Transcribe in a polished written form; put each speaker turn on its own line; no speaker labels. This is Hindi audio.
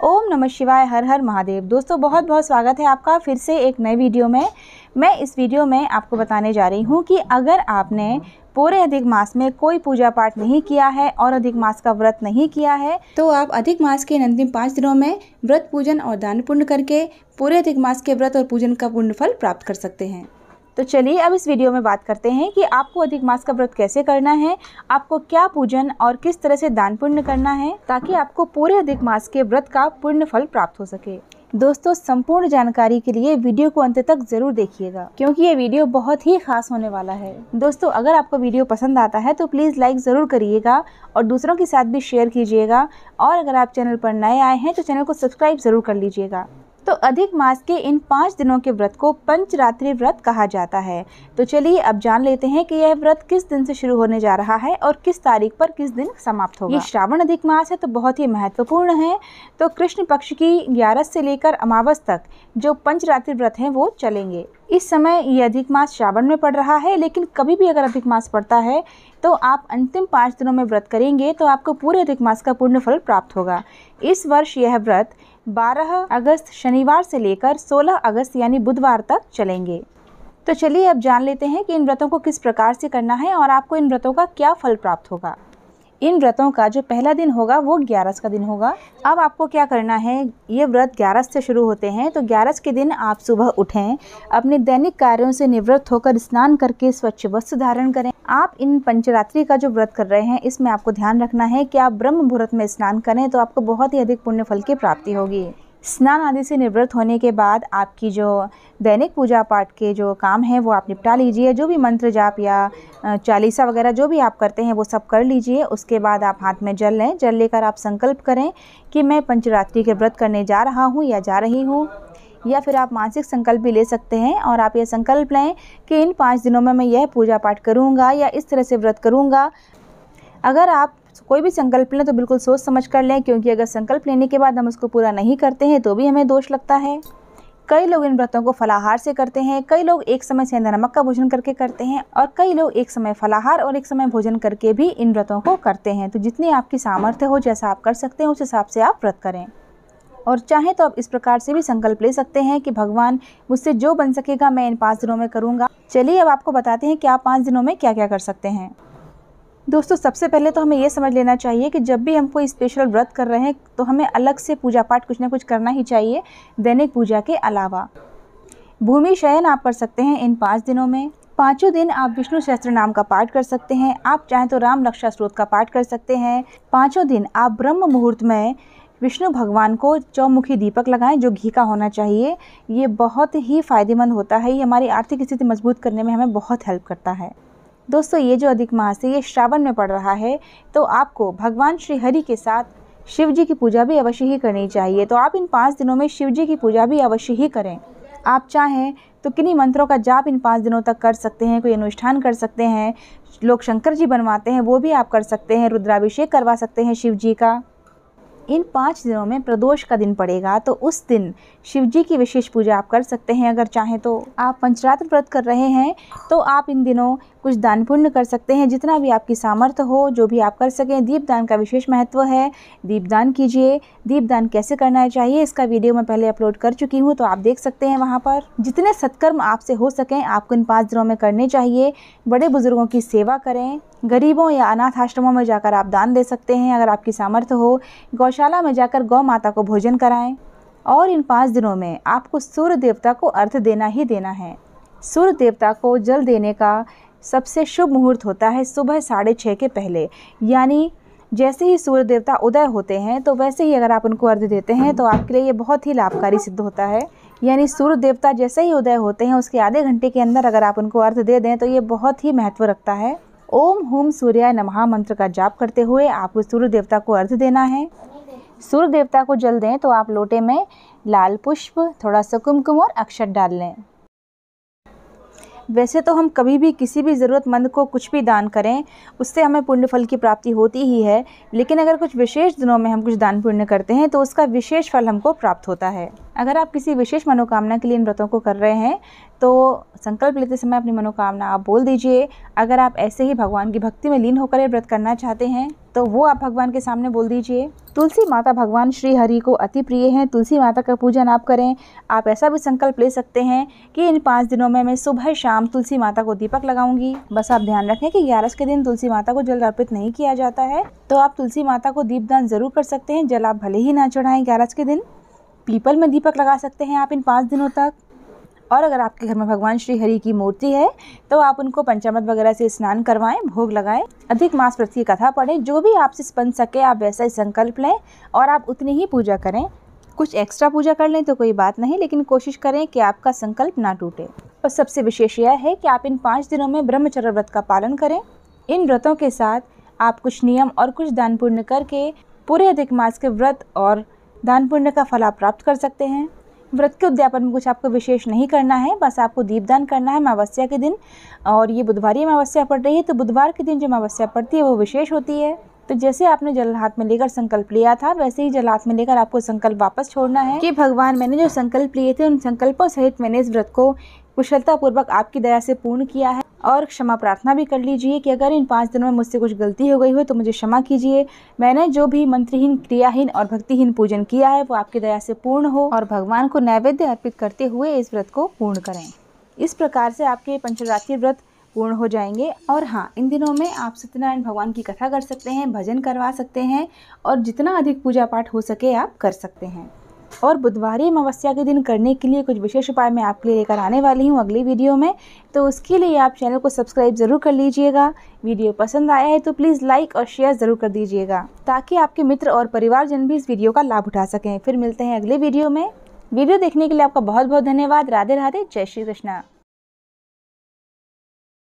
ओम नमः शिवाय, हर हर महादेव। दोस्तों बहुत बहुत स्वागत है आपका फिर से एक नए वीडियो में। मैं इस वीडियो में आपको बताने जा रही हूँ कि अगर आपने पूरे अधिक मास में कोई पूजा पाठ नहीं किया है और अधिक मास का व्रत नहीं किया है तो आप अधिक मास के अंतिम 5 दिनों में व्रत पूजन और दान पुण्य करके पूरे अधिक मास के व्रत और पूजन का पुण्य फल प्राप्त कर सकते हैं। तो चलिए अब इस वीडियो में बात करते हैं कि आपको अधिक मास का व्रत कैसे करना है, आपको क्या पूजन और किस तरह से दान पुण्य करना है ताकि आपको पूरे अधिक मास के व्रत का पुण्य फल प्राप्त हो सके। दोस्तों संपूर्ण जानकारी के लिए वीडियो को अंत तक जरूर देखिएगा क्योंकि ये वीडियो बहुत ही खास होने वाला है। दोस्तों अगर आपको वीडियो पसंद आता है तो प्लीज़ लाइक ज़रूर करिएगा और दूसरों के साथ भी शेयर कीजिएगा, और अगर आप चैनल पर नए आए हैं तो चैनल को सब्सक्राइब ज़रूर कर लीजिएगा। तो अधिक मास के इन 5 दिनों के व्रत को पंचरात्रि व्रत कहा जाता है। तो चलिए अब जान लेते हैं कि यह व्रत किस दिन से शुरू होने जा रहा है और किस तारीख पर किस दिन समाप्त होगा। ये श्रावण अधिक मास है तो बहुत ही महत्वपूर्ण है। तो कृष्ण पक्ष की 11 से लेकर अमावस तक जो पंचरात्रि व्रत हैं वो चलेंगे। इस समय ये अधिक मास श्रावण में पड़ रहा है, लेकिन कभी भी अगर अधिक मास पड़ता है तो आप अंतिम 5 दिनों में व्रत करेंगे तो आपको पूरे अधिक मास का पुण्य फल प्राप्त होगा। इस वर्ष यह व्रत 12 अगस्त शनिवार से लेकर 16 अगस्त यानी बुधवार तक चलेंगे। तो चलिए अब जान लेते हैं कि इन व्रतों को किस प्रकार से करना है और आपको इन व्रतों का क्या फल प्राप्त होगा। इन व्रतों का जो पहला दिन होगा वो 11 का दिन होगा। अब आपको क्या करना है, ये व्रत 11 से शुरू होते हैं तो 11 के दिन आप सुबह उठें, अपने दैनिक कार्यों से निवृत्त होकर स्नान करके स्वच्छ वस्त्र धारण करें। आप इन पंचरात्रि का जो व्रत कर रहे हैं इसमें आपको ध्यान रखना है कि आप ब्रह्म मुहूर्त में स्नान करें तो आपको बहुत ही अधिक पुण्य फल की प्राप्ति होगी। स्नान आदि से निवृत्त होने के बाद आपकी जो दैनिक पूजा पाठ के जो काम हैं वो आप निपटा लीजिए। जो भी मंत्र जाप या चालीसा वगैरह जो भी आप करते हैं वो सब कर लीजिए। उसके बाद आप हाथ में जल लें। जल लेकर आप संकल्प करें कि मैं पंचरात्रि के व्रत करने जा रहा हूँ या जा रही हूँ, या फिर आप मानसिक संकल्प भी ले सकते हैं और आप ये संकल्प लें कि इन 5 दिनों में मैं यह पूजा पाठ करूँगा या इस तरह से व्रत करूँगा। अगर आप कोई भी संकल्प लें तो बिल्कुल सोच समझ कर लें, क्योंकि अगर संकल्प लेने के बाद हम उसको पूरा नहीं करते हैं तो भी हमें दोष लगता है। कई लोग इन व्रतों को फलाहार से करते हैं, कई लोग एक समय सेंधा नमक का भोजन करके करते हैं और कई लोग एक समय फलाहार और एक समय भोजन करके भी इन व्रतों को करते हैं। तो जितनी आपकी सामर्थ्य हो, जैसा आप कर सकते हैं उस हिसाब से आप व्रत करें। और चाहें तो आप इस प्रकार से भी संकल्प ले सकते हैं कि भगवान मुझसे जो बन सकेगा मैं इन 5 दिनों में करूँगा। चलिए अब आपको बताते हैं कि आप 5 दिनों में क्या क्या कर सकते हैं। दोस्तों सबसे पहले तो हमें ये समझ लेना चाहिए कि जब भी हम कोई स्पेशल व्रत कर रहे हैं तो हमें अलग से पूजा पाठ कुछ ना कुछ करना ही चाहिए दैनिक पूजा के अलावा। भूमि शयन आप कर सकते हैं इन 5 दिनों में। 5 दिन आप विष्णु सहस्त्र नाम का पाठ कर सकते हैं। आप चाहें तो राम रक्षा स्तोत्र का पाठ कर सकते हैं। 5 दिन आप ब्रह्म मुहूर्त में विष्णु भगवान को चौमुखी दीपक लगाएं जो घी का होना चाहिए। ये बहुत ही फ़ायदेमंद होता है, ये हमारी आर्थिक स्थिति मजबूत करने में हमें बहुत हेल्प करता है। दोस्तों ये जो अधिक मास है ये श्रावण में पड़ रहा है तो आपको भगवान श्री हरि के साथ शिव जी की पूजा भी अवश्य ही करनी चाहिए। तो आप इन 5 दिनों में शिव जी की पूजा भी अवश्य ही करें। आप चाहें तो किन्हीं मंत्रों का जाप इन 5 दिनों तक कर सकते हैं, कोई अनुष्ठान कर सकते हैं। लोग शंकर जी बनवाते हैं वो भी आप कर सकते हैं, रुद्राभिषेक करवा सकते हैं शिव जी का। इन 5 दिनों में प्रदोष का दिन पड़ेगा तो उस दिन शिव जी की विशेष पूजा आप कर सकते हैं। अगर चाहें तो आप पंचरात्र व्रत कर रहे हैं तो आप इन दिनों कुछ दान पुण्य कर सकते हैं, जितना भी आपकी सामर्थ्य हो जो भी आप कर सकें। दीपदान का विशेष महत्व है, दीपदान कीजिए। दीपदान कैसे करना चाहिए इसका वीडियो मैं पहले अपलोड कर चुकी हूँ तो आप देख सकते हैं वहाँ पर। जितने सत्कर्म आपसे हो सकें आपको इन 5 दिनों में करने चाहिए। बड़े बुजुर्गों की सेवा करें, गरीबों या अनाथ आश्रमों में जाकर आप दान दे सकते हैं अगर आपकी सामर्थ्य हो। गौशाला में जाकर गौ माता को भोजन कराएं। और इन 5 दिनों में आपको सूर्य देवता को अर्घ्य देना ही देना है। सूर्य देवता को जल देने का सबसे शुभ मुहूर्त होता है सुबह 6:30 के पहले, यानी जैसे ही सूर्य देवता उदय होते हैं तो वैसे ही अगर आप उनको अर्घ्य देते हैं तो आपके लिए ये बहुत ही लाभकारी सिद्ध होता है। यानी सूर्य देवता जैसे ही उदय होते हैं उसके आधे घंटे के अंदर अगर आप उनको अर्घ्य दे दें तो ये बहुत ही महत्व रखता है। ओम हुम सूर्याय नमः मंत्र का जाप करते हुए आपको सूर्य देवता को अर्घ्य देना है। सूर्य देवता को जल दें तो आप लोटे में लाल पुष्प, थोड़ा सा कुमकुम और अक्षत डाल लें। वैसे तो हम कभी भी किसी भी ज़रूरतमंद को कुछ भी दान करें उससे हमें पुण्य फल की प्राप्ति होती ही है, लेकिन अगर कुछ विशेष दिनों में हम कुछ दान पुण्य करते हैं तो उसका विशेष फल हमको प्राप्त होता है। अगर आप किसी विशेष मनोकामना के लिए इन व्रतों को कर रहे हैं तो संकल्प लेते समय अपनी मनोकामना आप बोल दीजिए। अगर आप ऐसे ही भगवान की भक्ति में लीन होकर ये व्रत करना चाहते हैं तो वो आप भगवान के सामने बोल दीजिए। तुलसी माता भगवान श्री हरि को अति प्रिय हैं। तुलसी माता का पूजन आप करें। आप ऐसा भी संकल्प ले सकते हैं कि इन 5 दिनों में मैं सुबह शाम तुलसी माता को दीपक लगाऊंगी। बस आप ध्यान रखें कि 11 के दिन तुलसी माता को जल अर्पित नहीं किया जाता है, तो आप तुलसी माता को दीपदान जरूर कर सकते हैं। जल आप भले ही ना चढ़ाएं 11 के दिन। पीपल में दीपक लगा सकते हैं आप इन 5 दिनों तक। और अगर आपके घर में भगवान श्री हरि की मूर्ति है तो आप उनको पंचामृत वगैरह से स्नान करवाएं, भोग लगाएं, अधिक मास व्रत की कथा पढ़ें। जो भी आपसे बन सके आप वैसा ही संकल्प लें और आप उतनी ही पूजा करें। कुछ एक्स्ट्रा पूजा कर लें तो कोई बात नहीं, लेकिन कोशिश करें कि आपका संकल्प ना टूटे। और सबसे विशेष यह है कि आप इन 5 दिनों में ब्रह्मचर्य व्रत का पालन करें। इन व्रतों के साथ आप कुछ नियम और कुछ दान पुण्य करके पूरे अधिक मास के व्रत और दान पुण्य का फल आप प्राप्त कर सकते हैं। व्रत के उद्यापन में कुछ आपको विशेष नहीं करना है, बस आपको दीपदान करना है अमावस्या के दिन। और ये बुधवार अमावस्या पड़ रही है, तो बुधवार के दिन जो अमावस्या पड़ती है वो विशेष होती है। तो जैसे आपने जल हाथ में लेकर संकल्प लिया था, वैसे ही जल हाथ में लेकर आपको संकल्प वापस छोड़ना है कि भगवान मैंने जो संकल्प लिए थे उन संकल्पों सहित मैंने इस व्रत को कुशलतापूर्वक आपकी दया से पूर्ण किया है। और क्षमा प्रार्थना भी कर लीजिए कि अगर इन 5 दिनों में मुझसे कुछ गलती हो गई हो तो मुझे क्षमा कीजिए। मैंने जो भी मंत्रहीन, क्रियाहीन और भक्तिहीन पूजन किया है वो आपकी दया से पूर्ण हो और भगवान को नैवेद्य अर्पित करते हुए इस व्रत को पूर्ण करें। इस प्रकार से आपके पंचरात्रि व्रत पूर्ण हो जाएंगे। और हाँ, इन दिनों में आप सत्यनारायण भगवान की कथा कर सकते हैं, भजन करवा सकते हैं और जितना अधिक पूजा पाठ हो सके आप कर सकते हैं। और बुधवारी अमावस्या के दिन करने के लिए कुछ विशेष उपाय मैं आपके लिए लेकर आने वाली हूँ अगली वीडियो में। तो उसके लिए आप चैनल को सब्सक्राइब ज़रूर कर लीजिएगा। वीडियो पसंद आया है तो प्लीज़ लाइक और शेयर ज़रूर कर दीजिएगा, ताकि आपके मित्र और परिवारजन भी इस वीडियो का लाभ उठा सकें। फिर मिलते हैं अगले वीडियो में। वीडियो देखने के लिए आपका बहुत बहुत धन्यवाद। राधे राधे, जय श्री कृष्णा।